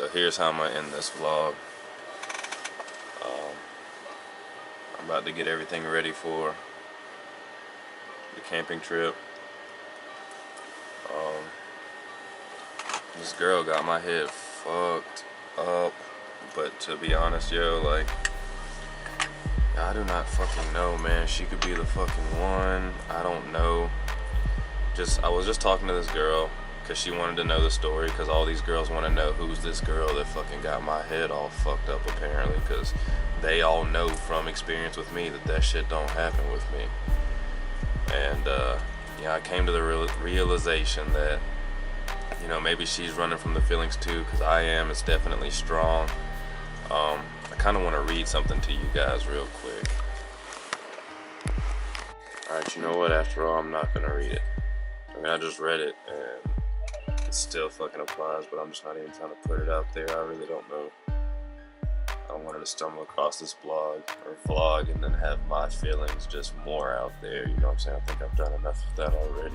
So here's how I'm gonna end this vlog. I'm about to get everything ready for the camping trip. This girl got my head fucked up, but to be honest, yo, like, I do not fucking know, man. She could be the fucking one. I don't know. I was just talking to this girl because she wanted to know the story, because all these girls want to know who's this girl that fucking got my head all fucked up, apparently, because they all know from experience with me that shit don't happen with me. And I came to the realization that, maybe she's running from the feelings too, because I am. It's definitely strong. I kind of want to read something to you guys real quick. Alright, you know what? After all, I'm not going to read it. I mean, I just read it, and it still fucking applies, but I'm just not even trying to put it out there. I really don't know. I don't want her to stumble across this blog or vlog and then have my feelings just more out there. You know what I'm saying? I think I've done enough of that already.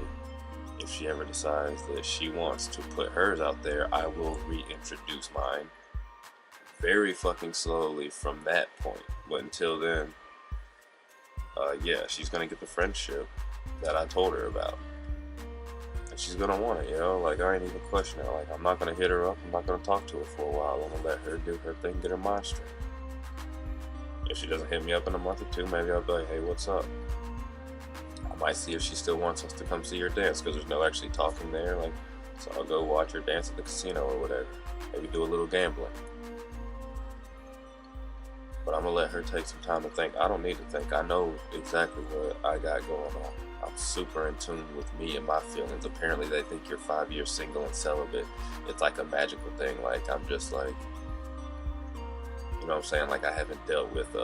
If she ever decides that she wants to put hers out there, I will reintroduce mine very fucking slowly from that point. But until then, yeah, she's gonna get the friendship that I told her about. And she's gonna want it, like, I ain't even questioning her. Like, I'm not gonna hit her up, I'm not gonna talk to her for a while. I'm gonna let her do her thing, get her mind straight. If she doesn't hit me up in a month or two, maybe I'll be like, hey, what's up? I might see if she still wants us to come see her dance, because there's no actually talking there. Like, so I'll go watch her dance at the casino or whatever. Maybe do a little gambling. But I'm gonna let her take some time to think. I don't need to think. I know exactly what I got going on. I'm super in tune with me and my feelings. Apparently they think you're 5 years single and celibate. It's like a magical thing. Like, I'm just like, you know what I'm saying? Like, I haven't dealt with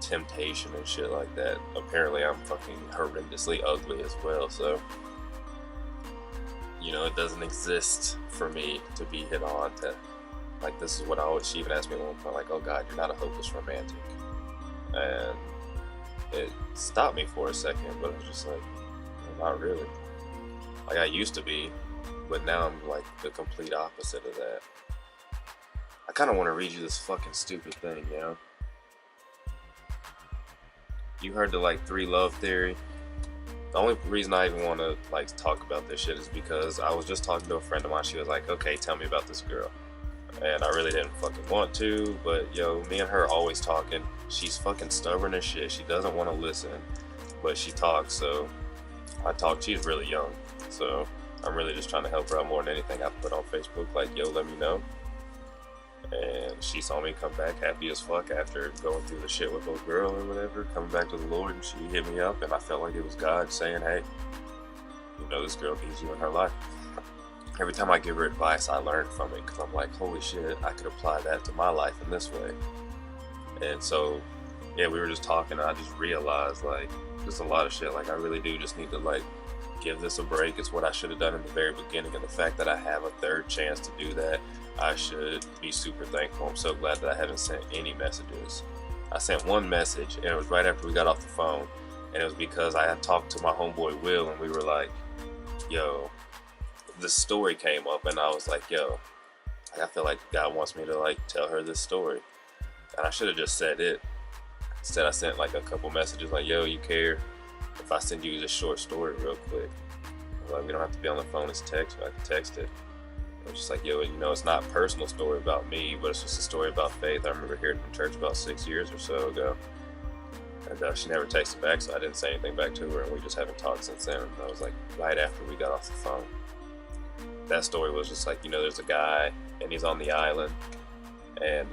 temptation and shit like that. Apparently I'm fucking horrendously ugly as well. So, it doesn't exist for me to be hit on. Like, this is what she even asked me at one point, like, oh God, you're not a hopeless romantic. And it stopped me for a second, but I was just like, well, not really. Like, I used to be, but now I'm like the complete opposite of that. I kind of want to read you this fucking stupid thing, You heard the, like, 3 love theory? The only reason I even want to, like, talk about this shit is because I was just talking to a friend of mine. She was like, okay, tell me about this girl. And I really didn't fucking want to, but me and her always talking. She's fucking stubborn as shit. She doesn't want to listen, but she talks, so I talk. She's really young, so I'm really just trying to help her out more than anything. I put on Facebook, like, yo, let me know. And she saw me come back happy as fuck after going through the shit with old girl or whatever, coming back to the Lord, and she hit me up, and I felt like it was God saying, hey, this girl needs you in her life. Every time I give her advice, I learn from it, because I'm like, holy shit, I could apply that to my life in this way. And so, yeah, we were just talking, and I just realized, like, there's a lot of shit. Like, I really do just need to, like, give this a break. It's what I should have done in the very beginning, and the fact that I have a third chance to do that, I should be super thankful. I'm so glad that I haven't sent any messages. I sent one message, and it was right after we got off the phone, and it was because I had talked to my homeboy Will, and we were like, yo, this story came up, and I was like, yo, I feel like God wants me to, like, tell her this story. And I should have just said it. Instead, I sent, like, a couple messages like, yo, you care if I send you this short story real quick? Like, we don't have to be on the phone, it's text, I can text it. I was just like, yo, it's not a personal story about me, but it's just a story about faith. I remember hearing from church about 6 years or so ago. And she never texted back, so I didn't say anything back to her, and we just haven't talked since then. And that was, like, right after we got off the phone. That story was just like, there's a guy, and he's on the island, and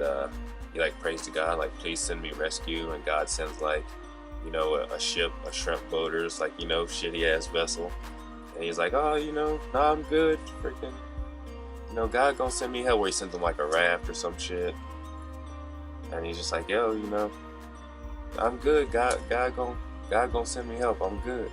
he, like, prays to God, like, please send me rescue, and God sends, like, a ship, a shrimp boaters, like, shitty ass vessel, and he's like, oh, nah, I'm good, freaking, God gonna send me help, where he sends him, like, a raft or some shit, and he's just like, yo, I'm good, God gonna send me help, I'm good.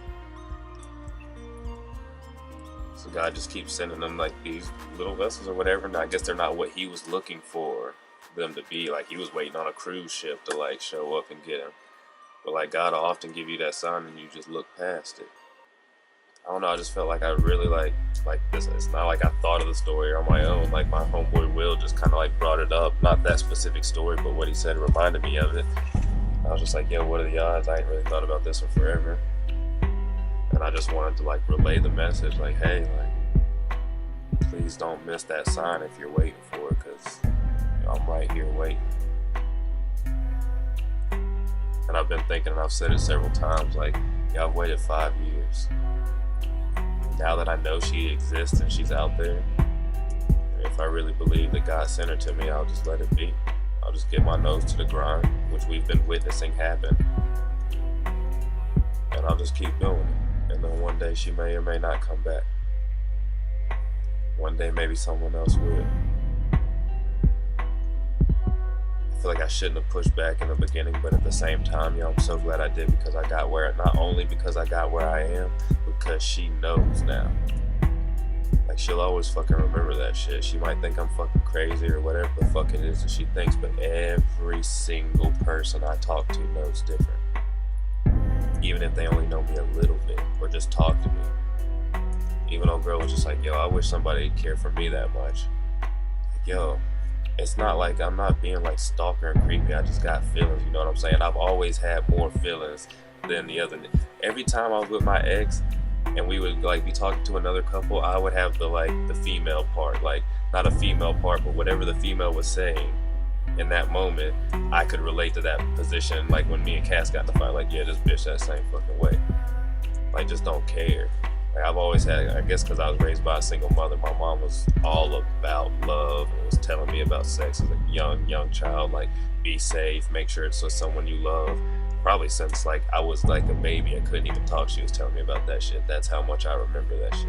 So God just keeps sending them, like, these little vessels or whatever, and I guess they're not what he was looking for them to be. Like, he was waiting on a cruise ship to, like, show up and get him. But, like, God will often give you that sign and you just look past it. I don't know. I just felt like I really like this. It's not like I thought of the story on my own. Like my homeboy Will just kind of like brought it up. Not that specific story, but what he said reminded me of it. I was just like, yo, what are the odds? I ain't really thought about this in forever. And I just wanted to like relay the message, like, hey, like, please don't miss that sign if you're waiting for it, because I'm right here waiting. And I've been thinking, and I've said it several times, like, yeah, I've waited 5 years. Now that I know she exists and she's out there, if I really believe that God sent her to me, I'll just let it be. I'll just get my nose to the grind, which we've been witnessing happen. And I'll just keep doing it. And then one day she may or may not come back. One day maybe someone else will. I feel like I shouldn't have pushed back in the beginning, but at the same time, yo, I'm so glad I did, because I got where, not only because I got where I am, because she knows now. Like, she'll always fucking remember that shit. She might think I'm fucking crazy or whatever the fuck it is that she thinks, but every single person I talk to knows different. Even if they only know me a little bit or just talk to me. Even old girl was just like, yo, I wish somebody cared for me that much. Like, yo, it's not like I'm not being like stalker and creepy. I just got feelings, you know what I'm saying? I've always had more feelings than the other. Every time I was with my ex and we would like be talking to another couple, I would have the female part, like not a female part, but whatever the female was saying in that moment, I could relate to that position. Like when me and Cass got in the fight, like, yeah, this bitch that same fucking way. Like, just don't care. Like, I've always had, I guess because I was raised by a single mother, my mom was all about love and was telling me about sex as a young child, like, be safe, make sure it's with someone you love. Probably since like I was like a baby and couldn't even talk, she was telling me about that shit. That's how much I remember that shit.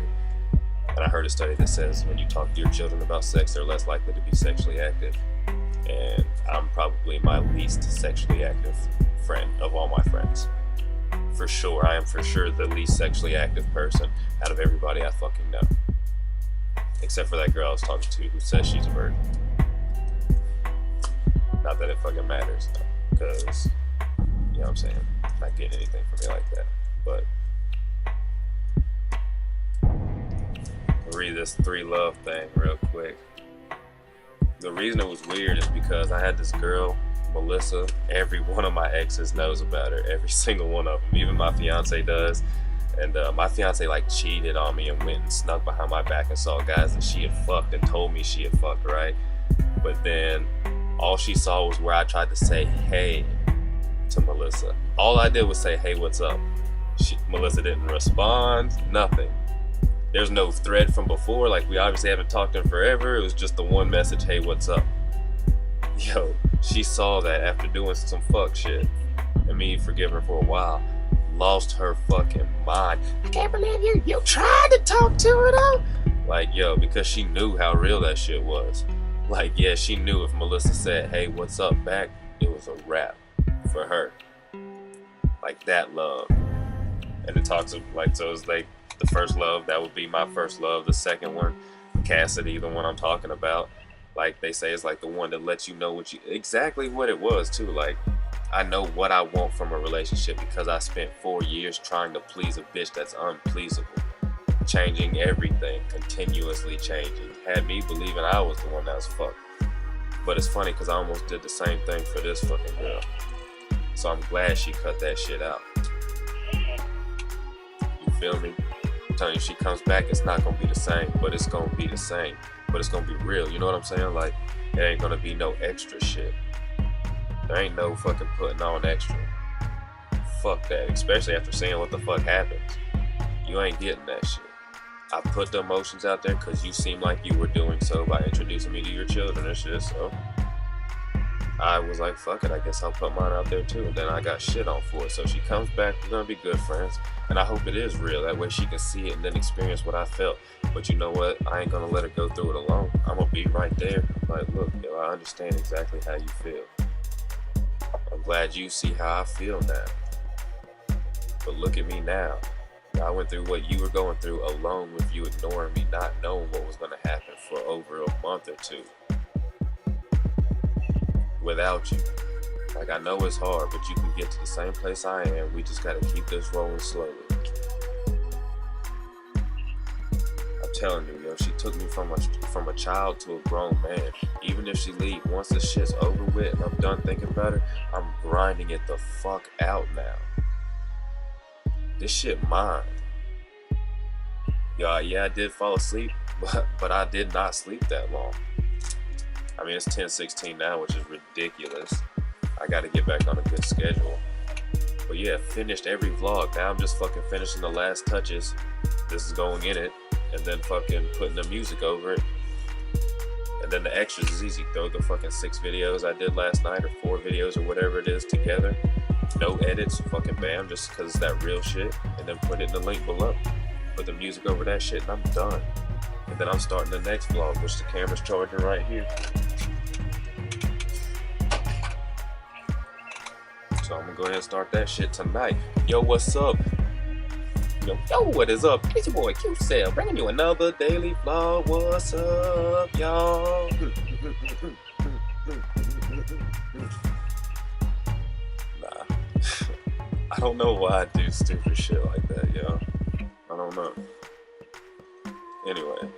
And I heard a study that says when you talk to your children about sex, they're less likely to be sexually active. And I'm probably my least sexually active friend of all my friends. For sure, I am for sure the least sexually active person out of everybody I fucking know. Except for that girl I was talking to who says she's a virgin. Not that it fucking matters, because, you know what I'm saying, not getting anything from me like that. But I'll read this 3 love thing real quick. The reason it was weird is because I had this girl, Melissa. Every one of my exes knows about her. Every single one of them. Even my fiance does. And my fiance like cheated on me and went and snuck behind my back and saw guys that she had fucked and told me she had fucked, right? But then all she saw was where I tried to say hey to Melissa. All I did was say, hey, what's up? Melissa didn't respond, nothing. There's no thread from before, like we obviously haven't talked in forever. It was just the one message, hey, what's up? Yo, she saw that after doing some fuck shit, and me forgiving her for a while, lost her fucking mind. I can't believe you tried to talk to her though. Like, yo, because she knew how real that shit was. Like, yeah, she knew if Melissa said, hey, what's up back, it was a wrap for her. Like, that love. And it talks of, like, so it's like the first love, that would be my first love. The second one, Cassidy, the one I'm talking about, like they say, is like the one that lets you know exactly what it was too. Like, I know what I want from a relationship because I spent 4 years trying to please a bitch that's unpleasable, changing everything, continuously changing, had me believing I was the one that was fucked. But it's funny because I almost did the same thing for this fucking girl. So I'm glad she cut that shit out. You feel me? I'm telling you, she comes back, it's not gonna be the same, but it's gonna be the same. But it's gonna be real, you know what I'm saying? Like, there ain't gonna be no extra shit. There ain't no fucking putting on extra. Fuck that, especially after seeing what the fuck happens. You ain't getting that shit. I put the emotions out there because you seem like you were doing so by introducing me to your children and shit, so I was like, fuck it, I guess I'll put mine out there too. And then I got shit on for it. So she comes back, we're gonna be good friends. And I hope it is real. That way she can see it and then experience what I felt. But you know what? I ain't gonna let her go through it alone. I'm gonna be right there. Like, look, yo, I understand exactly how you feel. I'm glad you see how I feel now. But look at me now. I went through what you were going through alone with you ignoring me, not knowing what was gonna happen for over a month or two. Without you. Like, I know it's hard, but you can get to the same place I am. We just gotta keep this rolling slowly. telling you, yo, she took me from a child to a grown man. Even if she leave, once this shit's over with and I'm done thinking about her, I'm grinding it the fuck out now. This shit mine. Yo, yeah, I did fall asleep, but I did not sleep that long. I mean, it's 10:16 now, which is ridiculous. I gotta get back on a good schedule. But yeah, finished every vlog. Now I'm just fucking finishing the last touches. This is going in it, and then fucking putting the music over it. And then the extras is easy. Throw the fucking 6 videos I did last night, or 4 videos, or whatever it is together. No edits, fucking bam, just because it's that real shit. And then put it in the link below. Put the music over that shit, and I'm done. And then I'm starting the next vlog, which the camera's charging right here. So I'm gonna go ahead and start that shit tonight. Yo, what's up? Yo, what is up? It's your boy Q-Cell, bringing you another daily vlog. What's up, y'all? Nah. I don't know why I do stupid shit like that, yo. I don't know. Anyway,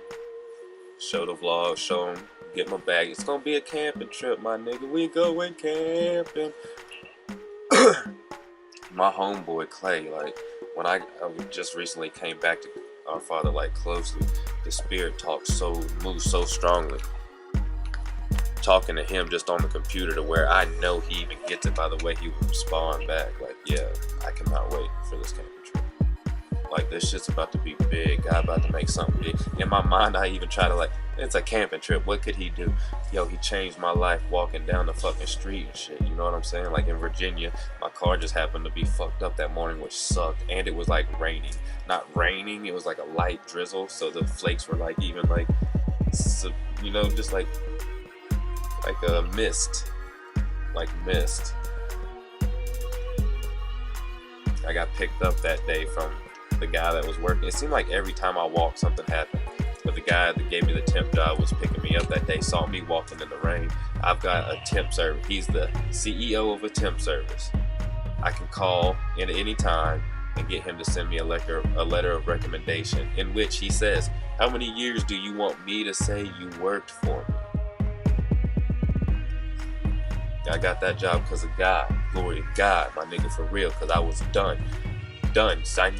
show the vlog, show them, get my bag. It's gonna be a camping trip, my nigga. We going camping. My homeboy Clay, like, when I just recently came back to our father, like, closely, the spirit moves so strongly. Talking to him just on the computer to where I know he even gets it by the way he would respond back. Like, yeah, I cannot wait for this camping trip. Like, this shit's about to be big. God about to make something big. In my mind, I even try to, like, it's a camping trip. What could he do? Yo, he changed my life walking down the fucking street and shit. You know what I'm saying? Like, in Virginia, my car just happened to be fucked up that morning, which sucked. And it was, like, raining. Not raining. It was, like, a light drizzle. So the flakes were, like, even, like, you know, just, like a mist. Like mist. I got picked up that day from the guy that was working. It seemed like every time I walked, something happened. But the guy that gave me the temp job was picking me up that day, saw me walking in the rain. I've got a temp service. He's the CEO of a temp service. I can call in any time and get him to send me a letter of recommendation in which he says, how many years do you want me to say you worked for me? I got that job because of God. Glory to God, my nigga, for real, because I was done, son.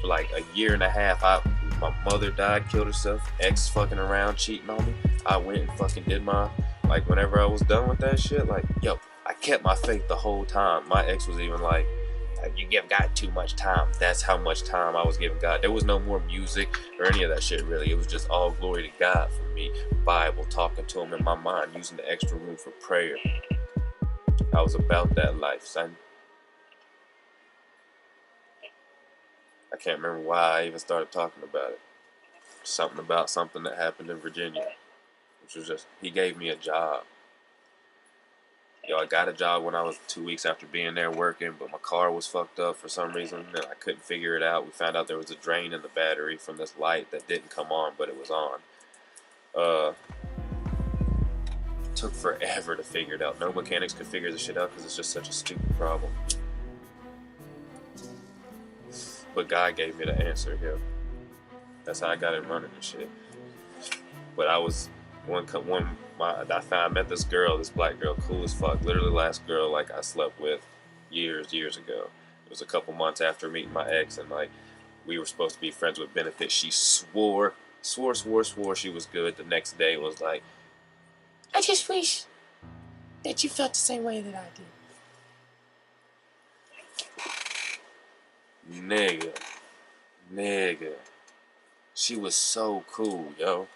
For like a year and a half, my mother died, killed herself, ex fucking around, cheating on me. I went and fucking did my, like, whenever I was done with that shit, like, yo, I kept my faith the whole time. My ex was even like, you give God too much time. That's how much time I was giving God. There was no more music or any of that shit, really. It was just all glory to God for me. Bible, talking to him in my mind, using the extra room for prayer. I was about that life, son. I can't remember why I even started talking about it. Something about something that happened in Virginia, which was just, he gave me a job. Yo, I got a job when I was 2 weeks after being there working, but my car was fucked up for some reason, and I couldn't figure it out. We found out there was a drain in the battery from this light that didn't come on, but it was on. Took forever to figure it out. No mechanics could figure this shit out because it's just such a stupid problem. But God gave me the answer here. That's how I got it running and shit. But I was I met this girl, this black girl, cool as fuck. Literally last girl like I slept with years ago. It was a couple months after meeting my ex, and like we were supposed to be friends with benefits. She swore she was good. The next day was like, I just wish that you felt the same way that I did. Nigga. She was so cool, yo.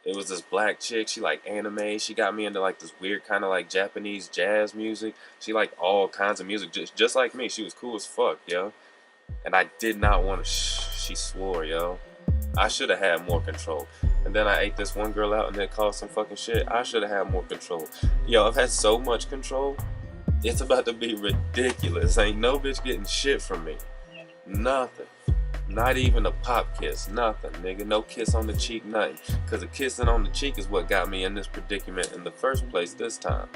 It was this black chick. She like anime. She got me into like this weird kind of like Japanese jazz music. She liked all kinds of music, just like me. She was cool as fuck, yo. And I did not want to. She swore, yo. I should have had more control. And then I ate this one girl out and then caused some fucking shit. I should have had more control. Yo, I've had so much control. It's about to be ridiculous. Ain't no bitch getting shit from me. Nothing. Not even a pop kiss. Nothing, nigga. No kiss on the cheek, nothing. Because the kissing on the cheek is what got me in this predicament in the first place this time.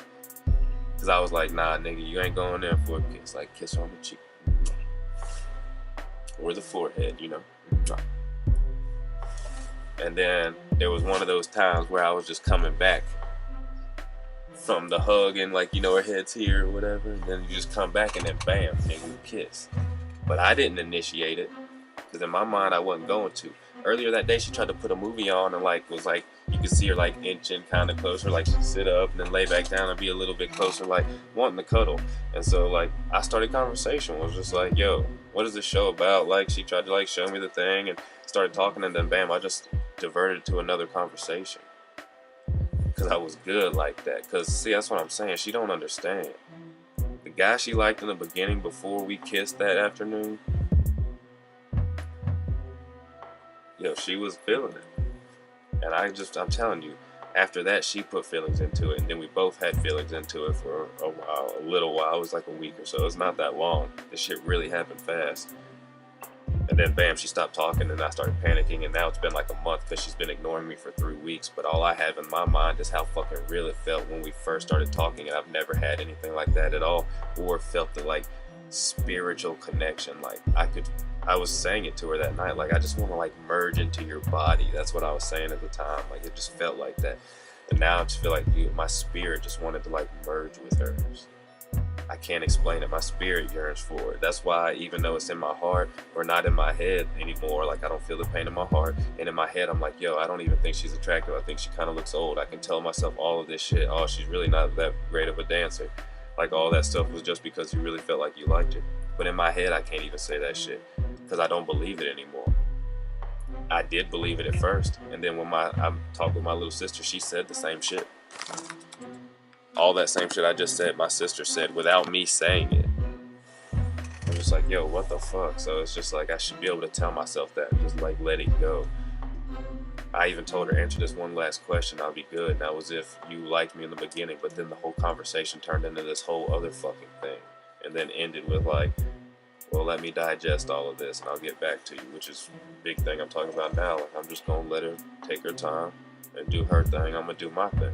Because I was like, nah, nigga, you ain't going there for a kiss. Like, kiss on the cheek. Or the forehead, you know. And then there was one of those times where I was just coming back from the hug and like, you know, her head's here or whatever. And then you just come back and then bam, and we kiss. But I didn't initiate it because in my mind I wasn't going to. Earlier that day she tried to put a movie on and like was like, you could see her like inching kind of closer, like she'd sit up and then lay back down and be a little bit closer, like wanting to cuddle. And so like I started conversation. I was just like, yo, what is this show about? Like she tried to like show me the thing and started talking, and then bam, I just diverted to another conversation because I was good like that. Because see, that's what I'm saying, she don't understand. The guy she liked in the beginning before we kissed that afternoon, yo, she was feeling it. And I'm telling you, after that, she put feelings into it. And then we both had feelings into it for a while, a little while. It was like a week or so. It's not that long. This shit really happened fast. And then, bam, she stopped talking and I started panicking. And now it's been like a month because she's been ignoring me for 3 weeks. But all I have in my mind is how fucking real it felt when we first started talking. And I've never had anything like that at all. Or felt the, like, spiritual connection. Like, I was saying it to her that night, like, I just want to like merge into your body. That's what I was saying at the time. Like, it just felt like that. And now I just feel like my spirit just wanted to like merge with hers. I can't explain it. My spirit yearns for it. That's why, even though it's in my heart or not in my head anymore, like I don't feel the pain in my heart. And in my head, I'm like, yo, I don't even think she's attractive. I think she kind of looks old. I can tell myself all of this shit. Oh, she's really not that great of a dancer. Like, all that stuff was just because you really felt like you liked her. But in my head, I can't even say that shit because I don't believe it anymore. I did believe it at first. And then when I talked with my little sister, she said the same shit. All that same shit I just said, my sister said without me saying it. I'm just like, yo, what the fuck? So it's just like I should be able to tell myself that and just like let it go. I even told her, answer this one last question, I'll be good. And that was if you liked me in the beginning, but then the whole conversation turned into this whole other fucking thing. And then ended with like, well, let me digest all of this and I'll get back to you, which is a big thing I'm talking about now. Like, I'm just going to let her take her time and do her thing. I'm going to do my thing.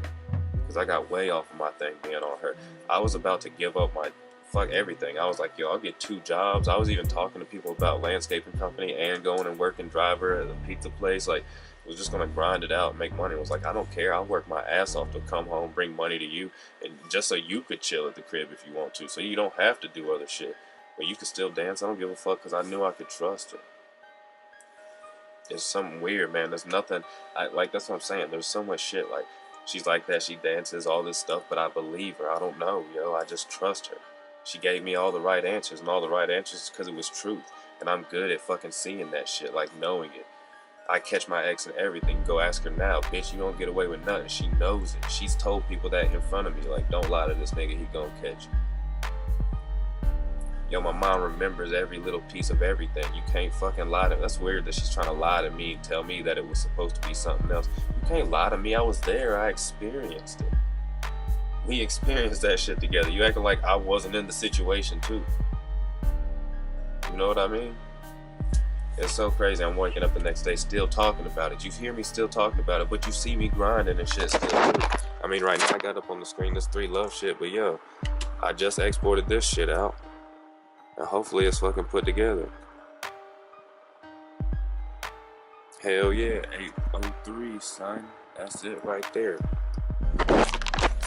Because I got way off of my thing being on her. I was about to give up my fuck everything. I was like, yo, I'll get 2 jobs. I was even talking to people about landscaping company and going and working driver at a pizza place. Like, was just going to grind it out and make money. I was like, I don't care. I'll work my ass off to come home, bring money to you, and just so you could chill at the crib if you want to. So you don't have to do other shit. But you could still dance. I don't give a fuck because I knew I could trust her. It's something weird, man. There's nothing. That's what I'm saying. There's so much shit. Like, she's like that. She dances, all this stuff. But I believe her. I don't know, yo. I just trust her. She gave me all the right answers. And all the right answers because it was truth. And I'm good at fucking seeing that shit. Like, knowing it. I catch my ex and everything. Go ask her now. Bitch, you don't get away with nothing. She knows it. She's told people that in front of me. Like, don't lie to this nigga. He gonna catch you. Yo, my mom remembers every little piece of everything. You can't fucking lie to me. That's weird that she's trying to lie to me and tell me that it was supposed to be something else. You can't lie to me. I was there. I experienced it. We experienced that shit together. You acting like I wasn't in the situation too. You know what I mean? It's so crazy. I'm waking up the next day still talking about it. You hear me still talking about it, but you see me grinding and shit still too. I mean, right now I got up on the screen this 3 love shit, but yo, I just exported this shit out. And hopefully it's fucking put together. Hell yeah, 803, son. That's it right there.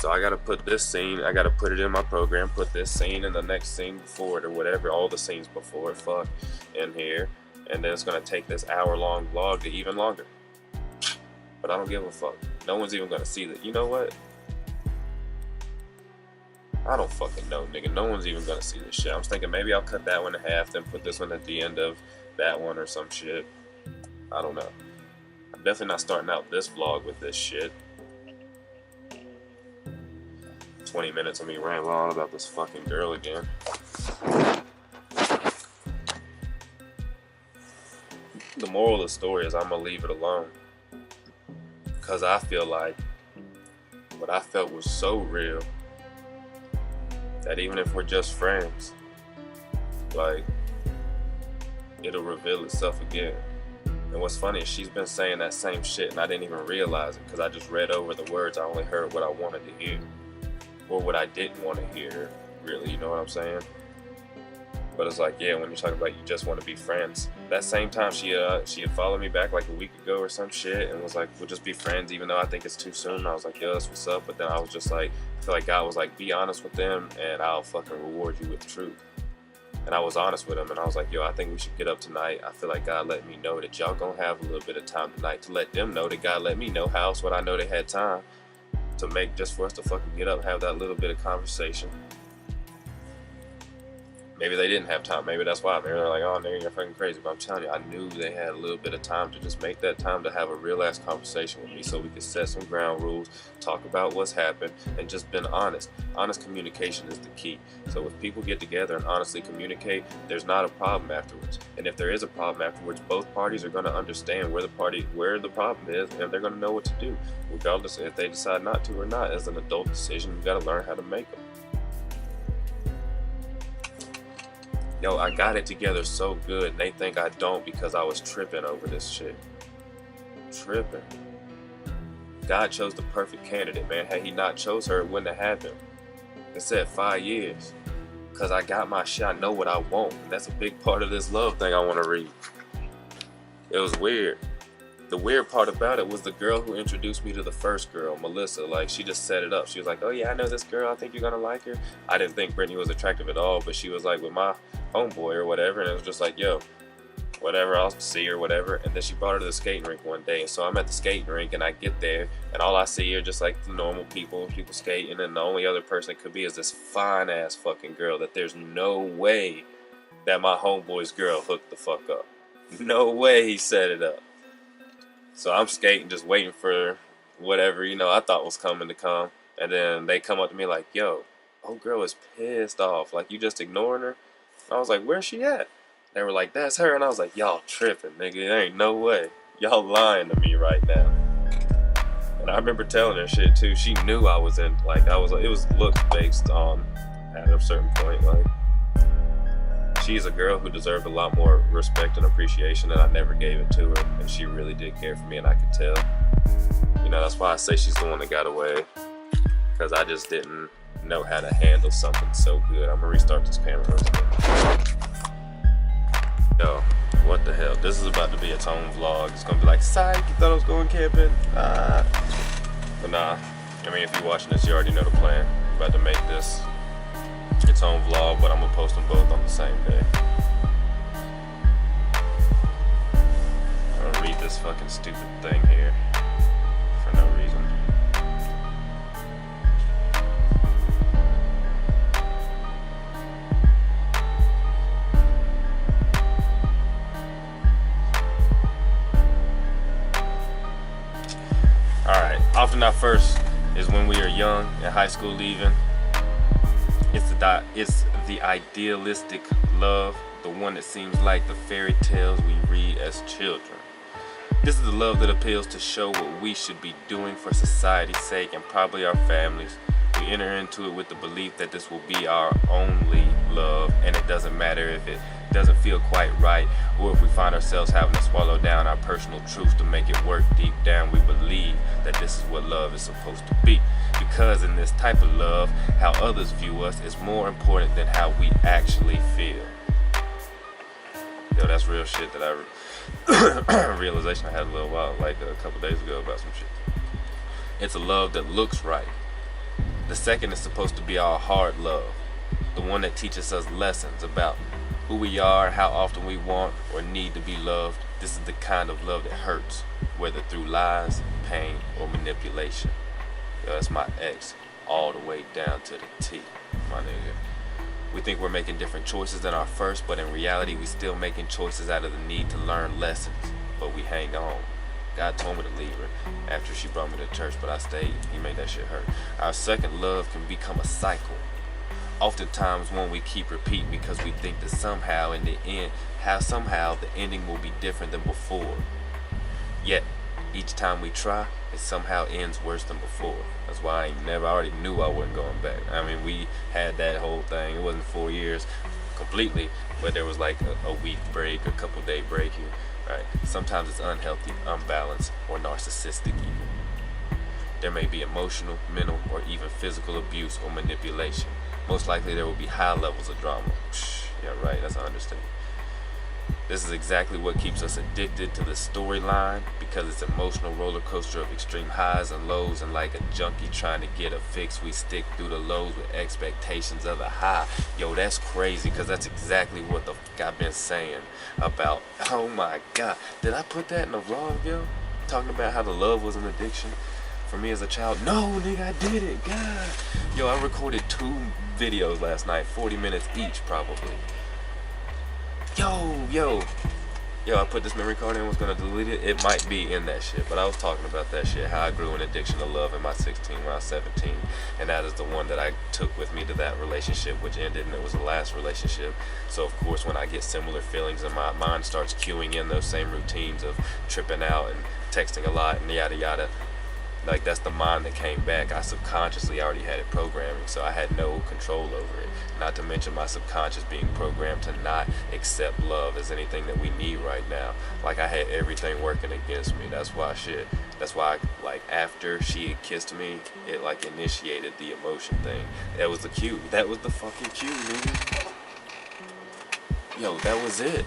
So I gotta put this scene, I gotta put it in my program, put this scene and the next scene before it or whatever, all the scenes before it, fuck, in here. And then it's gonna take this hour-long vlog to even longer. But I don't give a fuck. No one's even gonna see that. You know what? I don't fucking know, nigga. No one's even gonna see this shit. I was thinking maybe I'll cut that one in half, then put this one at the end of that one or some shit. I don't know. I'm definitely not starting out this vlog with this shit. 20 minutes of me rambling on about this fucking girl again. The moral of the story is I'm gonna leave it alone. Cause I feel like what I felt was so real that even if we're just friends, like, it'll reveal itself again. And what's funny is she's been saying that same shit and I didn't even realize it because I just read over the words. I only heard what I wanted to hear or what I didn't want to hear, really, you know what I'm saying? But it's like, yeah, when you're talking about you just want to be friends, that same time she had followed me back like a week ago or some shit and was like, we'll just be friends even though I think it's too soon. And I was like, yo, that's what's up. But then I was just like, I feel like God was like, be honest with them and I'll fucking reward you with truth. And I was honest with him and I was like, yo, I think we should get up tonight. I feel like God let me know that y'all gonna have a little bit of time tonight to let them know that God let me know. How else would I know they had time to make just for us to fucking get up and have that little bit of conversation? Maybe they didn't have time. Maybe that's why. Maybe they're like, oh, nigga, you're fucking crazy. But I'm telling you, I knew they had a little bit of time to just make that time to have a real-ass conversation with me so we could set some ground rules, talk about what's happened, and just been honest. Honest communication is the key. So if people get together and honestly communicate, there's not a problem afterwards. And if there is a problem afterwards, both parties are going to understand where the problem is, and they're going to know what to do, regardless if they decide not to or not. As an adult decision, you got to learn how to make them. Yo, I got it together so good, and they think I don't because I was tripping over this shit. Tripping. God chose the perfect candidate, man. Had he not chose her, it wouldn't have happened. It said 5 years. Because I got my shit. I know what I want. And that's a big part of this love thing I want to read. It was weird. The weird part about it was the girl who introduced me to the first girl, Melissa. Like, she just set it up. She was like, oh yeah, I know this girl. I think you're going to like her. I didn't think Brittany was attractive at all, but she was like with my homeboy or whatever. And it was just like, yo, whatever, I'll see her, whatever. And then she brought her to the skating rink one day. And so I'm at the skating rink and I get there and all I see are just like the normal people skating. And the only other person it could be is this fine ass fucking girl that there's no way that my homeboy's girl hooked the fuck up. No way he set it up. So I'm skating, just waiting for whatever, I thought was coming to come. And then they come up to me like, yo, old girl is pissed off. Like, you just ignoring her? I was like, where's she at? They were like, that's her. And I was like, y'all tripping, nigga. There ain't no way. Y'all lying to me right now. And I remember telling her shit too. She knew I was in, it was looks based on at a certain point. Like, she's a girl who deserved a lot more respect and appreciation, and I never gave it to her. And she really did care for me, and I could tell. That's why I say she's the one that got away. Because I just didn't know how to handle something so good. I'm gonna restart this camera real quick. Yo, what the hell? This is about to be its own vlog. It's gonna be like, psych, you thought I was going camping? But nah, if you're watching this, you already know the plan. I'm about to make this its own vlog, but I'm gonna post them both on the same day. I'm gonna read this fucking stupid thing here for no reason. Alright, often our first is when we are young, in high school leaving. It's the idealistic love, the one that seems like the fairy tales we read as children. This is the love that appeals to show what we should be doing for society's sake and probably our families. We enter into it with the belief that this will be our only love, and it doesn't matter if it doesn't feel quite right or if we find ourselves having to swallow down our personal truths to make it work. Deep down we believe that this is what love is supposed to be, because in this type of love, how others view us is more important than how we actually feel. Yo, that's real shit that I realization I had a little while, like a couple days ago, about some shit. It's a love that looks right. The second is supposed to be our hard love, the one that teaches us lessons about who we are, how often we want or need to be loved. This is the kind of love that hurts, whether through lies, pain, or manipulation. Yo, that's my ex, all the way down to the T, my nigga. We think we're making different choices than our first, but in reality, we still making choices out of the need to learn lessons. But we hang on. God told me to leave her after she brought me to church, but I stayed. He made that shit hurt. Our second love can become a cycle. Oftentimes one we keep repeating because we think that somehow in the end, the ending will be different than before. Yet, each time we try, it somehow ends worse than before. That's why I already knew I wasn't going back. We had that whole thing. It wasn't 4 years completely, but there was like a week break, a couple day break here. Right? Sometimes it's unhealthy, unbalanced, or narcissistic even. There may be emotional, mental, or even physical abuse or manipulation. Most likely there will be high levels of drama. Yeah, right, that's an understatement. This is exactly what keeps us addicted to the storyline, because it's an emotional roller coaster of extreme highs and lows, and like a junkie trying to get a fix, we stick through the lows with expectations of a high. Yo, that's crazy, because that's exactly what the fuck I've been saying about, oh my god, did I put that in a vlog, yo? Talking about how the love was an addiction for me as a child. No, nigga, I did it, god. Yo, I recorded 2 videos last night, 40 minutes each probably. Yo, I put this memory card in, was gonna delete it. It might be in that shit, but I was talking about that shit, how I grew an addiction to love in my 16 when I was 17, and that is the one that I took with me to that relationship, which ended, and it was the last relationship. So of course, when I get similar feelings and my mind starts cueing in those same routines of tripping out and texting a lot and yada yada, like that's the mind that came back. I subconsciously already had it programming, so I had no control over it. Not to mention my subconscious being programmed to not accept love as anything that we need right now. Like I had everything working against me. That's why like after she had kissed me, it like initiated the emotion thing. That was the cue. That was the fucking cue, nigga. Yo, that was it.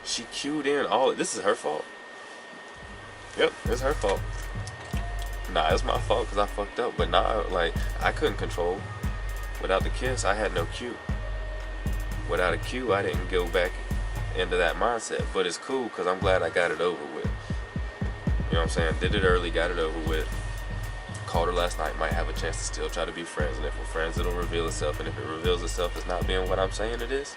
She cued in all. This is her fault. Yep, it's her fault. Nah, it's my fault because I fucked up. But nah, like, I couldn't control. Without the kiss, I had no cue. Without a cue, I didn't go back into that mindset. But it's cool because I'm glad I got it over with. You know what I'm saying? Did it early, got it over with. Called her last night, might have a chance to still try to be friends. And if we're friends, it'll reveal itself. And if it reveals itself as not being what I'm saying it is,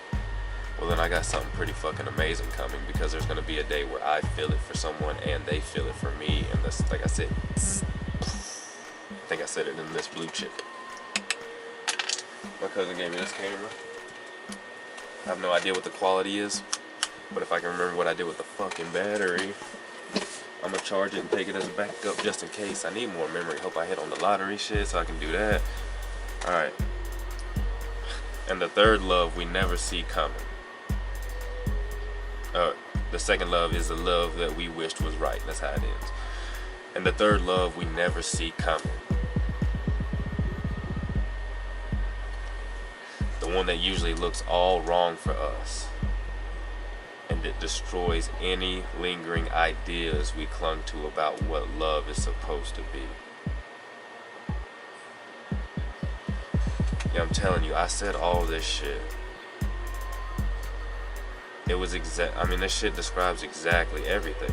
well then I got something pretty fucking amazing coming, because there's gonna be a day where I feel it for someone and they feel it for me, and this, like I said, I think I said it in this blue chip. My cousin gave me this camera. I have no idea what the quality is, but if I can remember what I did with the fucking battery, I'm gonna charge it and take it as a backup just in case. I need more memory. Hope I hit on the lottery shit so I can do that. Alright. And the third love we never see coming. The second love is the love that we wished was right. That's how it ends. And the third love we never see coming. The one that usually looks all wrong for us. And it destroys any lingering ideas we clung to about what love is supposed to be. Yeah, I'm telling you, I said all this shit. It was this shit describes exactly everything.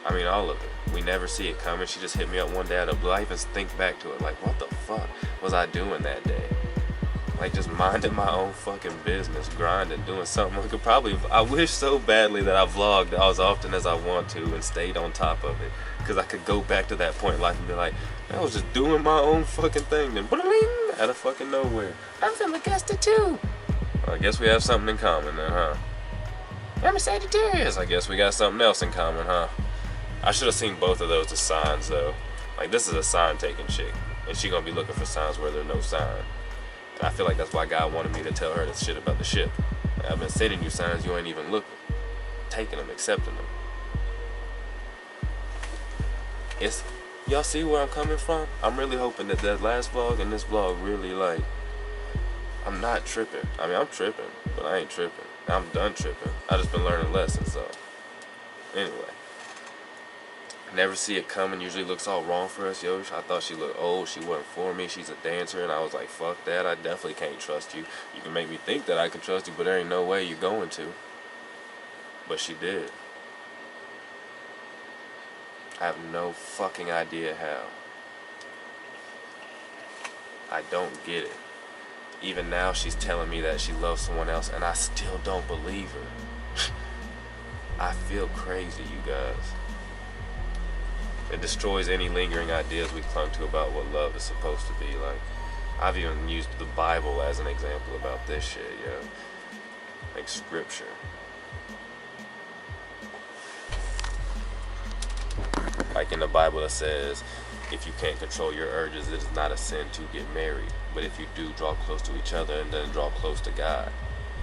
I mean, all of it. We never see it coming. She just hit me up one day out of the blue. I even think back to it, like, what the fuck was I doing that day? Like, just minding my own fucking business, grinding, doing something. I wish so badly that I vlogged as often as I want to and stayed on top of it. Because I could go back to that point in life and be like, I was just doing my own fucking thing. Then, out of fucking nowhere, I'm feeling gusty too. Well, I guess we have something in common then, huh? I'm a Sagittarius. I guess we got something else in common, huh? I should have seen both of those as signs, though. Like, this is a sign-taking chick, and she gonna be looking for signs where there's no sign. And I feel like that's why God wanted me to tell her this shit about the ship. Like, I've been sending you signs, you ain't even looking. Taking them, accepting them. Y'all see where I'm coming from? I'm really hoping that last vlog and this vlog really, like, I'm not tripping. I mean, I'm tripping, but I ain't tripping. I'm done tripping. I just been learning lessons, so. Anyway. Never see it coming. Usually looks all wrong for us, yo. I thought she looked old. She wasn't for me. She's a dancer, and I was like, fuck that. I definitely can't trust you. You can make me think that I can trust you, but there ain't no way you're going to. But she did. I have no fucking idea how. I don't get it. Even now she's telling me that she loves someone else, and I still don't believe her. I feel crazy, you guys. It destroys any lingering ideas we clung to about what love is supposed to be. Like, I've even used the Bible as an example about this shit, yeah. Like scripture. Like in the Bible it says, if you can't control your urges, it is not a sin to get married. But if you do, draw close to each other and then draw close to God.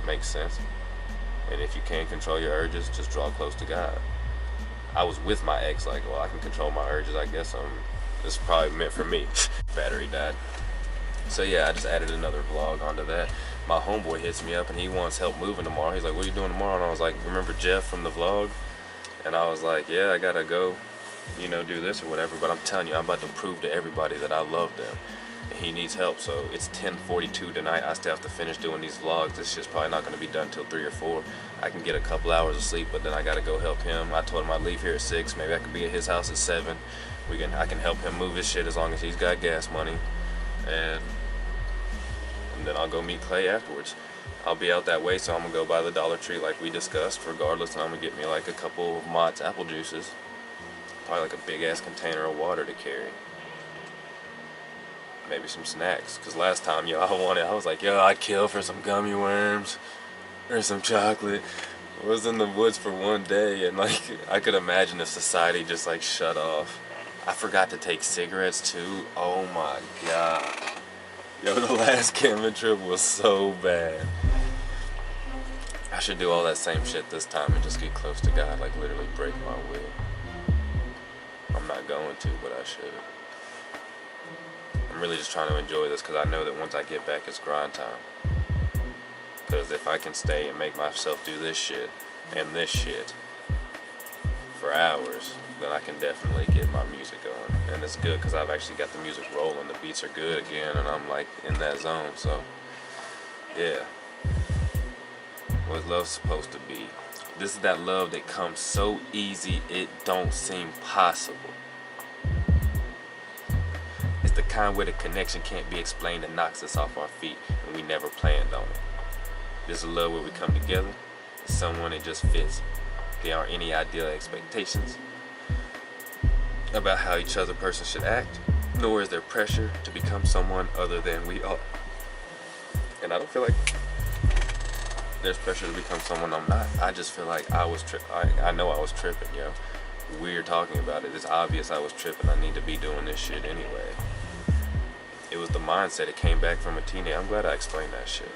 Makes sense? And if you can't control your urges, just draw close to God. I was with my ex, like, well, I can control my urges, I guess this is probably meant for me. Battery died. So yeah, I just added another vlog onto that. My homeboy hits me up and he wants help moving tomorrow. He's like, what are you doing tomorrow? And I was like, remember Jeff from the vlog? And I was like, yeah, I gotta go, you know, do this or whatever. But I'm telling you, I'm about to prove to everybody that I love them. And he needs help. So it's 10:42 tonight. I still have to finish doing these vlogs. This shit's probably not gonna be done till 3 or 4. I can get a couple hours of sleep, but then I gotta go help him. I told him I'd leave here at 6. Maybe I could be at his house at 7. I can help him move his shit as long as he's got gas money. And then I'll go meet Clay afterwards. I'll be out that way, so I'm gonna go by the Dollar Tree like we discussed regardless, and I'm gonna get me like a couple of Mott's apple juices. Probably like a big ass container of water to carry. Maybe some snacks, cause last time, yo, I was like, yo, I'd kill for some gummy worms or some chocolate. I was in the woods for one day, and like, I could imagine if society just like shut off. I forgot to take cigarettes too. Oh my god. Yo, the last camping trip was so bad. I should do all that same shit this time and just get close to God, like literally break my will. I'm not going to, but I should. I'm really just trying to enjoy this because I know that once I get back, it's grind time. Because if I can stay and make myself do this shit and this shit for hours, then I can definitely get my music going. And it's good because I've actually got the music rolling. The beats are good again, and I'm like in that zone. So, yeah. What love's supposed to be. This is that love that comes so easy it don't seem possible. It's the kind where the connection can't be explained and knocks us off our feet, and we never planned on it. This is love where we come together. It's someone that just fits. There aren't any ideal expectations about how each other person should act, nor is there pressure to become someone other than we are. And I don't feel like there's pressure to become someone I'm not. I just feel like I know I was tripping, yo. We're talking about it. It's obvious I was tripping. I need to be doing this shit anyway. It was the mindset. It came back from a teenager. I'm glad I explained that shit.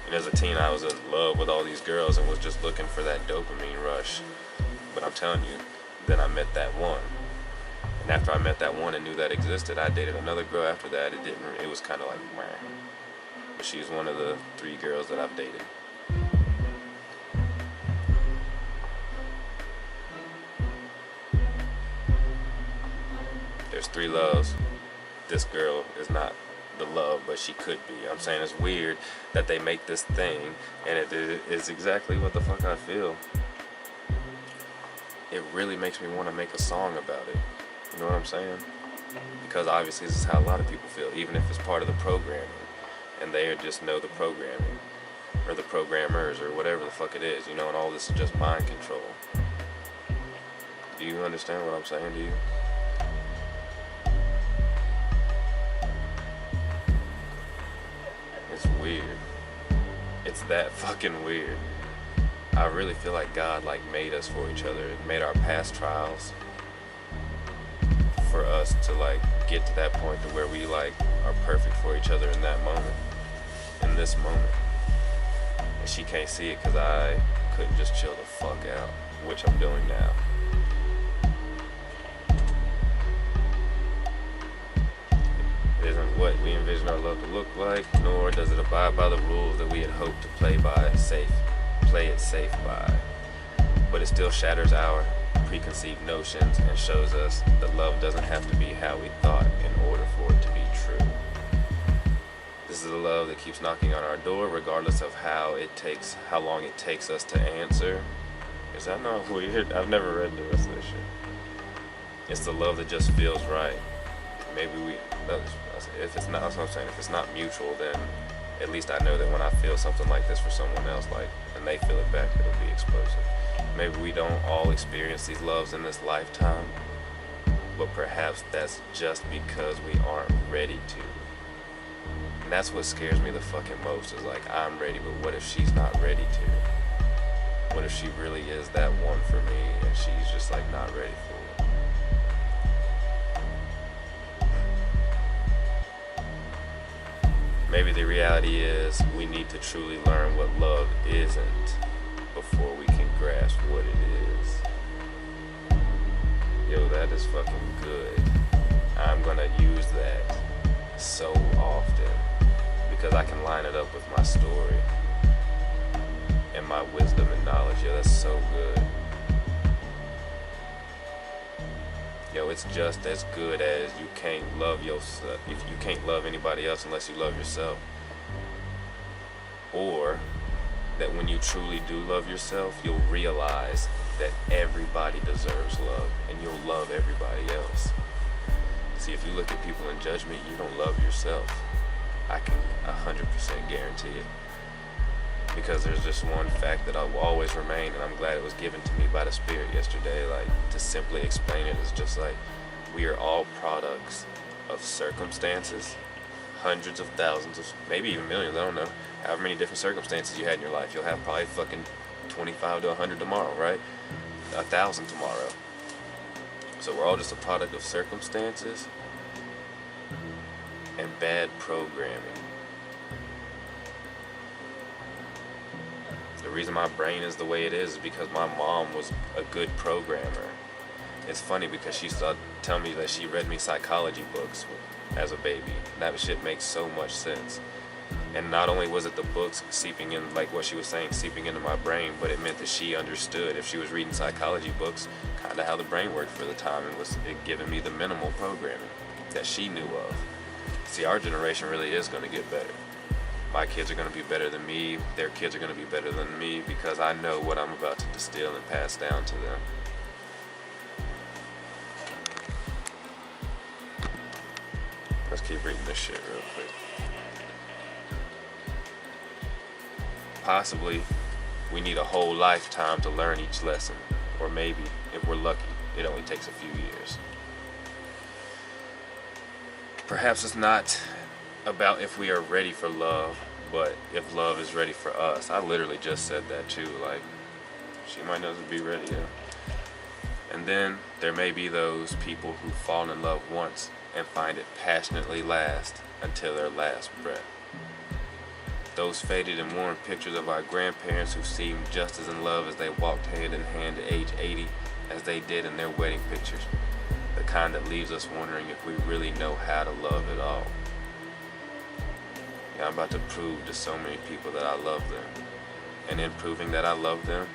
And as a teen, I was in love with all these girls and was just looking for that dopamine rush. But I'm telling you, then I met that one. And after I met that one and knew that existed, I dated another girl after that. It was kind of like, meh. But she's one of the 3 girls that I've dated. There's 3 loves. This girl is not the love, but she could be. I'm saying it's weird that they make this thing, and it is exactly what the fuck I feel. It really makes me want to make a song about it. You know what I'm saying? Because obviously this is how a lot of people feel, even if it's part of the programming, and they just know the programming, or the programmers, or whatever the fuck it is, you know, and all this is just mind control. Do you understand what I'm saying to you? It's weird. It's that fucking weird. I really feel like God like made us for each other. It made our past trials for us to like get to that point to where we like are perfect for each other in that moment, in this moment. And she can't see it because I couldn't just chill the fuck out, which I'm doing now. It isn't what we envision our love to look like, nor does it abide by the rules that we had hoped to play it safe by. But it still shatters our preconceived notions and shows us that love doesn't have to be how we thought in order for it to be true. This is a love that keeps knocking on our door regardless of how long it takes us to answer. Is that not weird? I've never read the rest of this shit. It's the love that just feels right. Maybe if it's not, that's what I'm saying, if it's not mutual, then at least I know that when I feel something like this for someone else, like, and they feel it back, it'll be explosive. Maybe we don't all experience these loves in this lifetime, but perhaps that's just because we aren't ready to. And that's what scares me the fucking most, is like, I'm ready, but what if she's not ready to? What if she really is that one for me and she's just like not ready for it? Maybe the reality is we need to truly learn what love isn't before we can grasp what it is. Yo, that is fucking good. I'm gonna use that so often because I can line it up with my story and my wisdom and knowledge. Yeah, that's so good. Yo, it's just as good as you can't love yourself if you can't love anybody else unless you love yourself. Or that when you truly do love yourself, you'll realize that everybody deserves love and you'll love everybody else. See, if you look at people in judgment, you don't love yourself. I can 100% guarantee it. Because there's just one fact that I will always remain, and I'm glad it was given to me by the Spirit yesterday. Like, to simply explain it is just like, we are all products of circumstances, hundreds of thousands of, maybe even millions, I don't know, however many different circumstances you had in your life. You'll have probably fucking 25 to 100 tomorrow, right? 1,000 tomorrow. So we're all just a product of circumstances and bad programming. The reason my brain is the way it is because my mom was a good programmer. It's funny because she used to tell me that she read me psychology books as a baby. That shit makes so much sense. And not only was it the books seeping in, like what she was saying, seeping into my brain, but it meant that she understood, if she was reading psychology books, kind of how the brain worked for the time, and was giving me the minimal programming that she knew of. See, our generation really is going to get better. My kids are going to be better than me. Their kids are going to be better than me because I know what I'm about to distill and pass down to them. Let's keep reading this shit real quick. Possibly, we need a whole lifetime to learn each lesson. Or maybe, if we're lucky, it only takes a few years. Perhaps it's not about if we are ready for love, but if love is ready for us. I literally just said that too, like, she might not be ready yet. And then there may be those people who fall in love once and find it passionately last until their last breath. Those faded and worn pictures of our grandparents who seemed just as in love as they walked hand in hand at age 80 as they did in their wedding pictures. The kind that leaves us wondering if we really know how to love at all. Yeah, I'm about to prove to so many people that I love them. And in proving that I love them,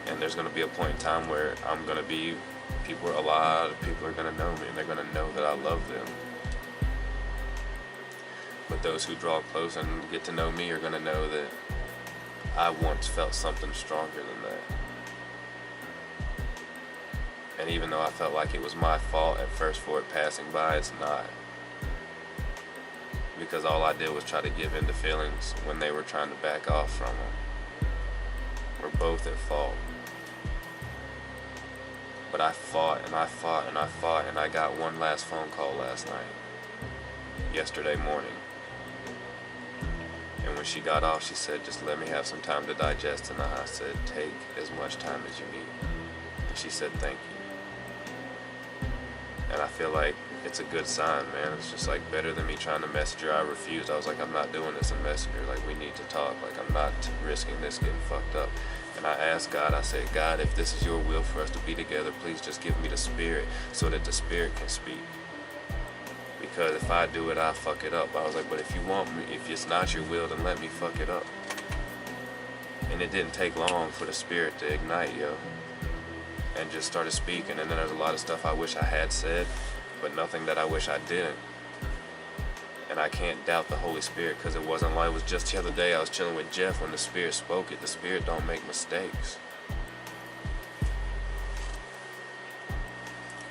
and there's going to be a point in time where a lot of people are going to know me, and they're going to know that I love them. But those who draw close and get to know me are going to know that I once felt something stronger than that. And even though I felt like it was my fault at first for it passing by, it's not. Because all I did was try to give in to feelings when they were trying to back off from them. We're both at fault. But I fought and I fought and I fought, and I got one last phone call last night. Yesterday morning. And when she got off, she said, just let me have some time to digest. And I said, take as much time as you need. And she said, thank you. And I feel like it's a good sign, man. It's just like better than me trying to message her. I refused. I was like, I'm not doing this in Messenger. Like, we need to talk. Like, I'm not risking this getting fucked up. And I asked God, I said, God, if this is your will for us to be together, please just give me the Spirit so that the Spirit can speak. Because if I do it, I'll fuck it up. I was like, but if you want me, if it's not your will, then let me fuck it up. And it didn't take long for the Spirit to ignite, yo. And just started speaking. And then there's a lot of stuff I wish I had said, but nothing that I wish I didn't. And I can't doubt the Holy Spirit, because it wasn't like, it was just the other day I was chilling with Jeff when the Spirit spoke it. The Spirit don't make mistakes.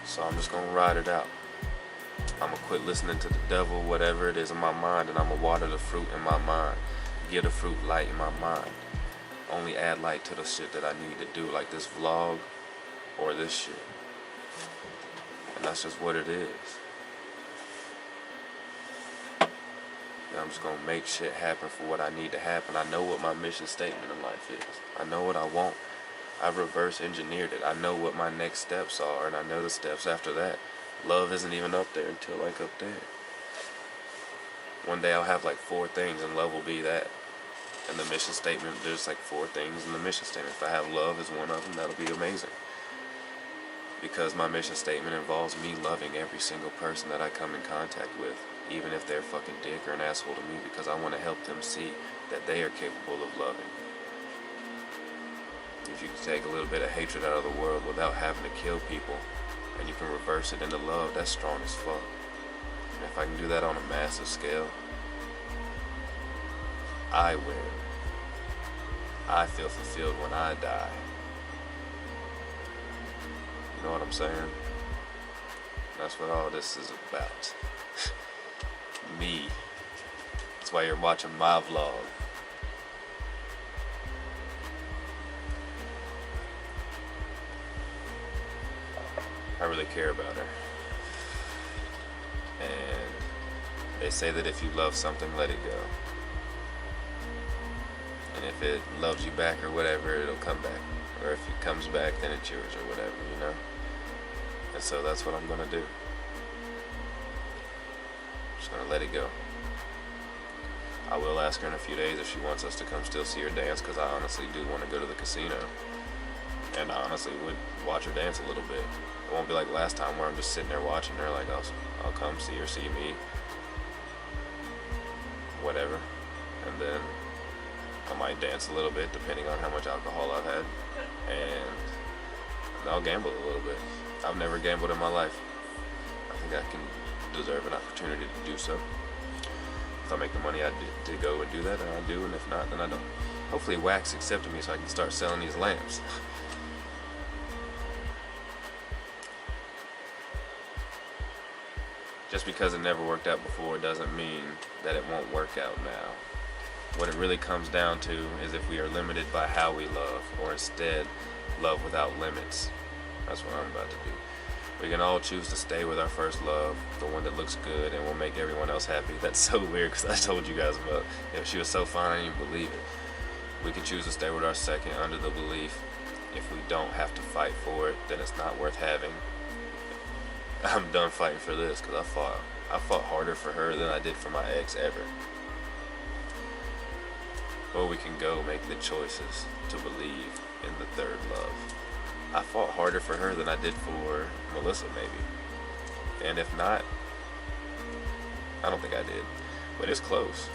So I'm just gonna ride it out. I'm gonna quit listening to the devil, whatever it is in my mind, and I'm gonna water the fruit in my mind. Give the fruit light in my mind. Only add light to the shit that I need to do, like this vlog or this shit. And that's just what it is. And I'm just gonna make shit happen for what I need to happen. I know what my mission statement in life is. I know what I want. I've reverse engineered it. I know what my next steps are, and I know the steps after that. Love isn't even up there until like up there. One day I'll have like 4 things, and love will be that. And the mission statement, there's like 4 things in the mission statement. If I have love as one of them, that'll be amazing. because my mission statement involves me loving every single person that I come in contact with, even if they're a fucking dick or an asshole to me, because I want to help them see that they are capable of loving. If you can take a little bit of hatred out of the world without having to kill people, and you can reverse it into love, that's strong as fuck. And if I can do that on a massive scale, I win. I feel fulfilled when I die. You know what I'm saying? That's what all this is about. Me. That's why you're watching my vlog. I really care about her. And they say that if you love something, let it go. And if it loves you back or whatever, it'll come back. Or if it comes back, then it's yours or whatever, you know? And so that's what I'm gonna do. I'm just gonna let it go. I will ask her in a few days if she wants us to come still see her dance, because I honestly do want to go to the casino. And I honestly would watch her dance a little bit. It won't be like last time where I'm just sitting there watching her like, I'll come see her, see me. Whatever. And then I might dance a little bit depending on how much alcohol I've had. And I'll gamble a little bit. I've never gambled in my life. I think I can deserve an opportunity to do so. If I make the money I to go and do that, then I do, and if not, then I don't. Hopefully Wax accepted me so I can start selling these lamps. Just because it never worked out before doesn't mean that it won't work out now. What it really comes down to is if we are limited by how we love, or instead love without limits. That's what I'm about to do. We can all choose to stay with our first love, the one that looks good and will make everyone else happy. That's so weird because I told you guys about if she was so fine I didn't even believe it. We can choose to stay with our second under the belief if we don't have to fight for it, then it's not worth having. I'm done fighting for this because I fought harder for her than I did for my ex ever. Or we can go make the choices to believe in the third love. I fought harder for her than I did for Melissa, maybe. And if not, I don't think I did. But it's close.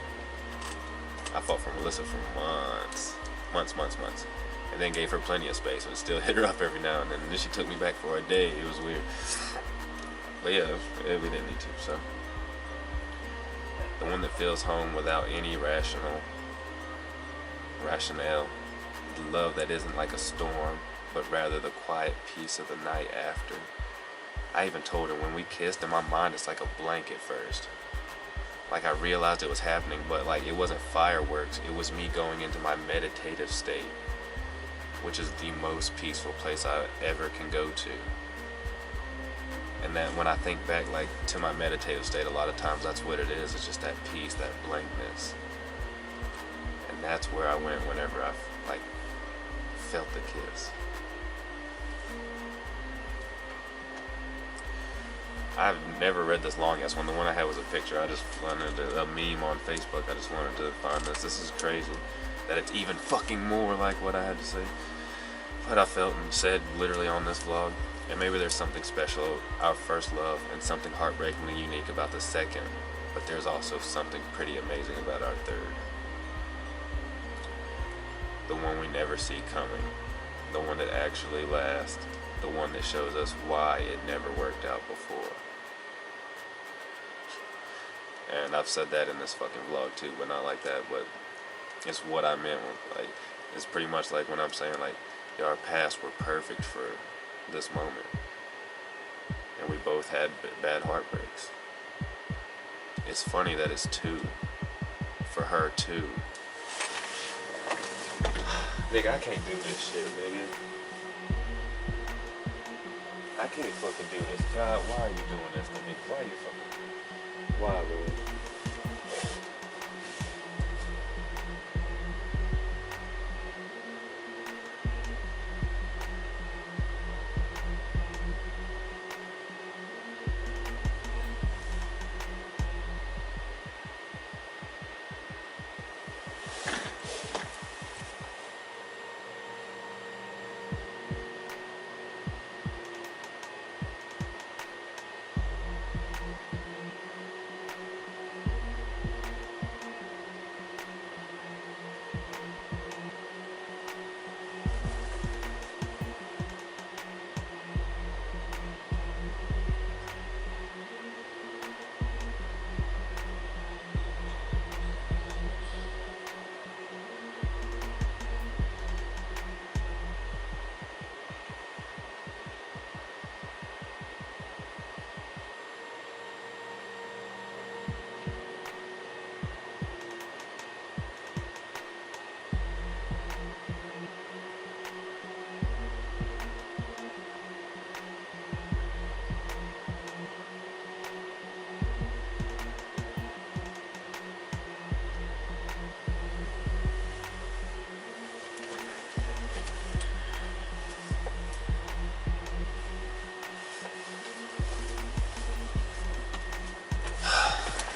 I fought for Melissa for months. And then gave her plenty of space and still hit her up every now and then. And then she took me back for a day. It was weird. But yeah, we didn't need to, so. The one that feels home without any rationale. The love that isn't like a storm, but rather the quiet peace of the night after. I even told her when we kissed, in my mind it's like a blank at first. Like I realized it was happening, but like it wasn't fireworks, it was me going into my meditative state, which is the most peaceful place I ever can go to. And that when I think back like to my meditative state, a lot of times that's what it is. It's just that peace, that blankness. And that's where I went whenever I like felt the kiss. I've never read this long ass one. The one I had was a picture. I just wanted a meme on Facebook. I just wanted to find this. This is crazy. That it's even fucking more like what I had to say. What I felt and said literally on this vlog. And maybe there's something special, our first love, and something heartbreakingly unique about the second. But there's also something pretty amazing about our third. The one we never see coming. The one that actually lasts. The one that shows us why it never worked out before. And I've said that in this fucking vlog too, but not like that, but it's what I meant with, like, it's pretty much like when I'm saying like, yeah, our past were perfect for this moment. And we both had bad heartbreaks. It's funny that it's two. For her too. Nigga, I can't do this shit, nigga. I can't fucking do this. God, why are you doing this to me? Why are you fucking... Why, Lord?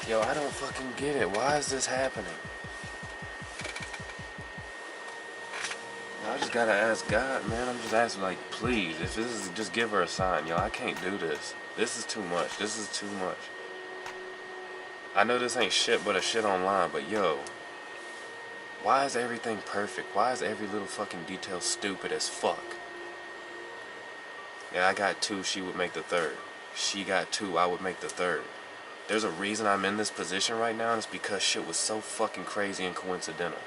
Yo, I don't fucking get it. Why is this happening? I just gotta ask God, man. I'm just asking, like, please, if this is, just give her a sign. Yo, I can't do this. This is too much. This is too much. I know this ain't shit but a shit online, but yo, why is everything perfect? Why is every little fucking detail stupid as fuck? Yeah, I got 2, she would make the 3rd. She got 2, I would make the 3rd. There's a reason I'm in this position right now, and it's because shit was so fucking crazy and coincidental.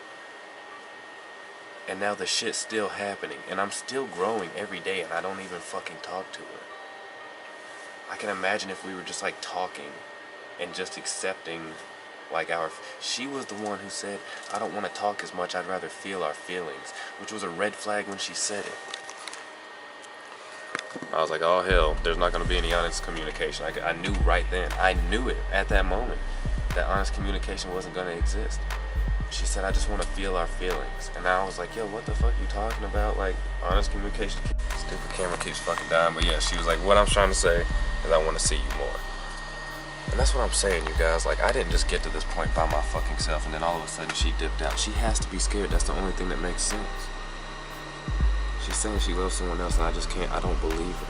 And now the shit's still happening, and I'm still growing every day, and I don't even fucking talk to her. I can imagine if we were just like talking and just accepting like she was the one who said, I don't want to talk as much, I'd rather feel our feelings, which was a red flag when she said it. I was like, oh hell, there's not going to be any honest communication. I knew right then, I knew it at that moment, that honest communication wasn't going to exist. She said, I just want to feel our feelings. And I was like, yo, what the fuck are you talking about? Like, honest communication? Stupid camera keeps fucking dying. But yeah, she was like, what I'm trying to say is I want to see you more. And that's what I'm saying, you guys. Like, I didn't just get to this point by my fucking self, and then all of a sudden she dipped out. She has to be scared. That's the only thing that makes sense. She's saying she loves someone else, and I just can't, I don't believe her.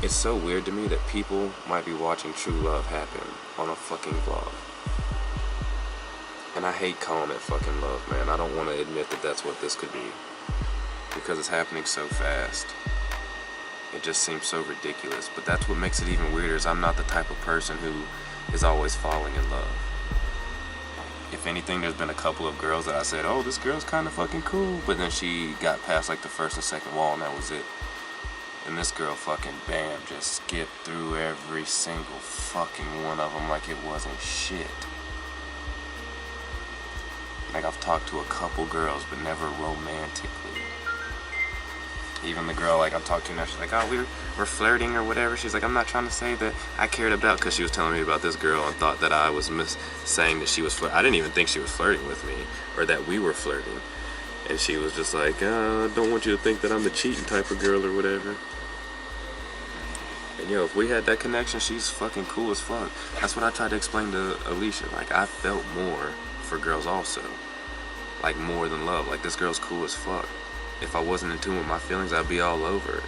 It's so weird to me that people might be watching true love happen on a fucking vlog. And I hate calling it fucking love, man. I don't want to admit that that's what this could be. Because it's happening so fast. It just seems so ridiculous. But that's what makes it even weirder, is I'm not the type of person who is always falling in love. If anything, there's been a couple of girls that I said, oh, this girl's kind of fucking cool. But then she got past like the first and second wall, and that was it. And this girl fucking, bam, just skipped through every single fucking one of them like it wasn't shit. Like, I've talked to a couple girls, but never romantically. Even the girl, like, I've talked to now, she's like, oh, we're flirting or whatever. She's like, I'm not trying to say that I cared about, because she was telling me about this girl and thought that I was saying that she was flirting. I didn't even think she was flirting with me, or that we were flirting. And she was just like, don't want you to think that I'm the cheating type of girl or whatever. And yo, if we had that connection, she's fucking cool as fuck. That's what I tried to explain to Alicia. Like, I felt more for girls also. Like, more than love. Like, this girl's cool as fuck. If I wasn't in tune with my feelings, I'd be all over it.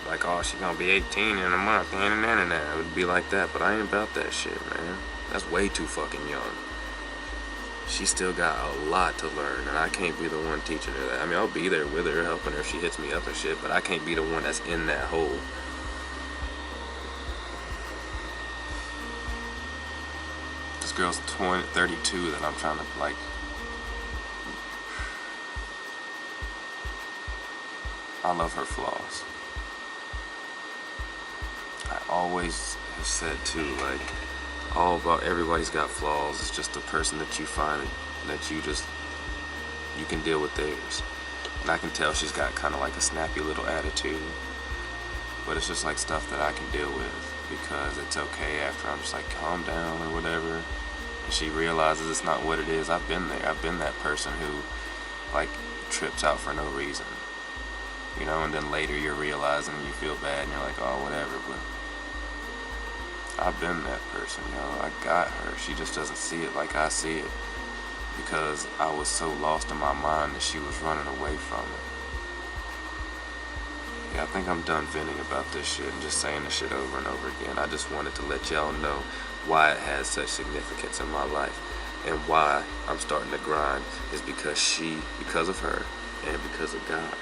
Like, oh, she's gonna be 18 in a month. It would be like that, but I ain't about that shit, man. That's way too fucking young. She still got a lot to learn, and I can't be the one teaching her that. I mean, I'll be there with her, helping her if she hits me up and shit, but I can't be the one that's in that hole. This girl's 32 that I'm trying to, like, I love her flaws. I always have said too, like, all about everybody's got flaws. It's just the person that you find that you can deal with theirs. And I can tell she's got kind of like a snappy little attitude, but it's just like stuff that I can deal with because it's okay after I'm just like, calm down or whatever. And she realizes it's not what it is. I've been there. I've been that person who, like, trips out for no reason. You know, and then later you're realizing you feel bad and you're like, oh, whatever, but I've been that person, you know. I got her. She just doesn't see it like I see it because I was so lost in my mind that she was running away from it. Yeah, I think I'm done venting about this shit and just saying this shit over and over again. I just wanted to let y'all know why it has such significance in my life and why I'm starting to grind is because of her and because of God.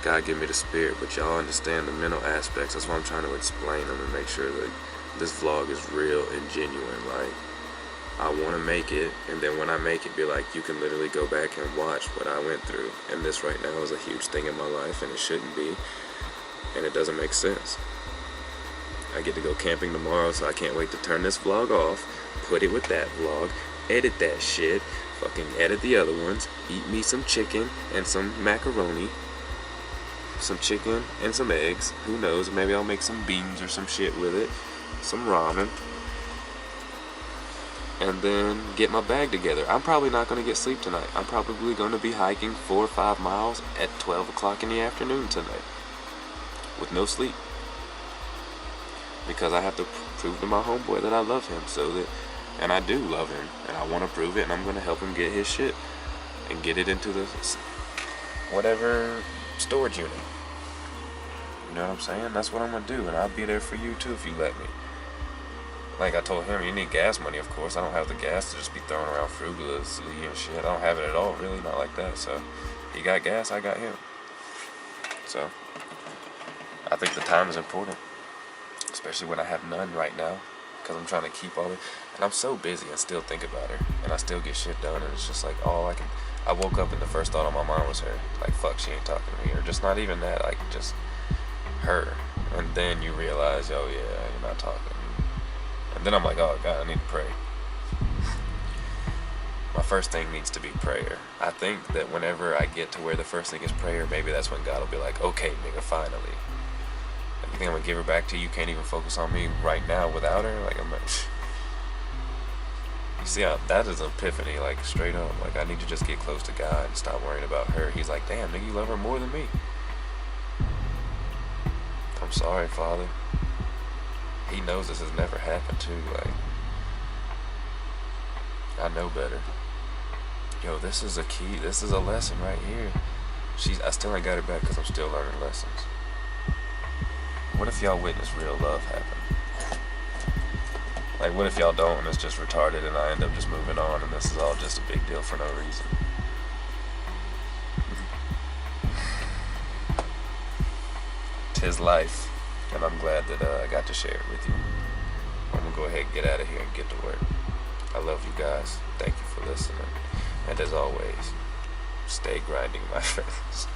God give me the spirit, but y'all understand the mental aspects. That's why I'm trying to explain them and make sure that this vlog is real and genuine. Like, I want to make it, and then when I make it, be like, you can literally go back and watch what I went through. And this right now is a huge thing in my life, and it shouldn't be, and it doesn't make sense. I get to go camping tomorrow, so I can't wait to turn this vlog off, put it with that vlog, edit that shit, fucking edit the other ones, eat me some chicken and some macaroni, some chicken and some eggs, who knows, maybe I'll make some beans or some shit with it, some ramen, and then get my bag together. I'm probably not going to get sleep tonight. I'm probably going to be hiking 4 or 5 miles at 12 o'clock in the afternoon tonight with no sleep. because I have to prove to my homeboy that I love him, and I do love him, and I want to prove it, and I'm gonna help him get his shit and get it into the whatever storage unit. You know what I'm saying? That's what I'm gonna do, and I'll be there for you too if you let me. Like I told him, you need gas money, of course. I don't have the gas to just be throwing around frugalously and shit. I don't have it at all, really, not like that. So, he got gas, I got him. So, I think the time is important, especially when I have none right now, because I'm trying to keep all it. And I'm so busy, I still think about her, and I still get shit done, and it's just like, I woke up and the first thought on my mind was her. Like, fuck, she ain't talking to me, or just not even that, like, just her. And then you realize, oh yeah, you're not talking. And then I'm like, oh God, I need to pray. My first thing needs to be prayer. I think that whenever I get to where the first thing is prayer, maybe that's when God will be like, okay, nigga, finally. You think I'm gonna give her back to you? You can't even focus on me right now without her? Like, I'm like, you see how that is an epiphany, like, straight up. Like, I need to just get close to God and stop worrying about her. He's like, damn, nigga, you love her more than me. I'm sorry, Father. He knows this has never happened too, like, I know better. Yo, this is a key, this is a lesson right here. I still ain't got her back because I'm still learning lessons. What if y'all witness real love happen? Like, what if y'all don't and it's just retarded and I end up just moving on and this is all just a big deal for no reason? Tis life. And I'm glad that I got to share it with you. I'm going to go ahead and get out of here and get to work. I love you guys. Thank you for listening. And as always, stay grinding, my friends.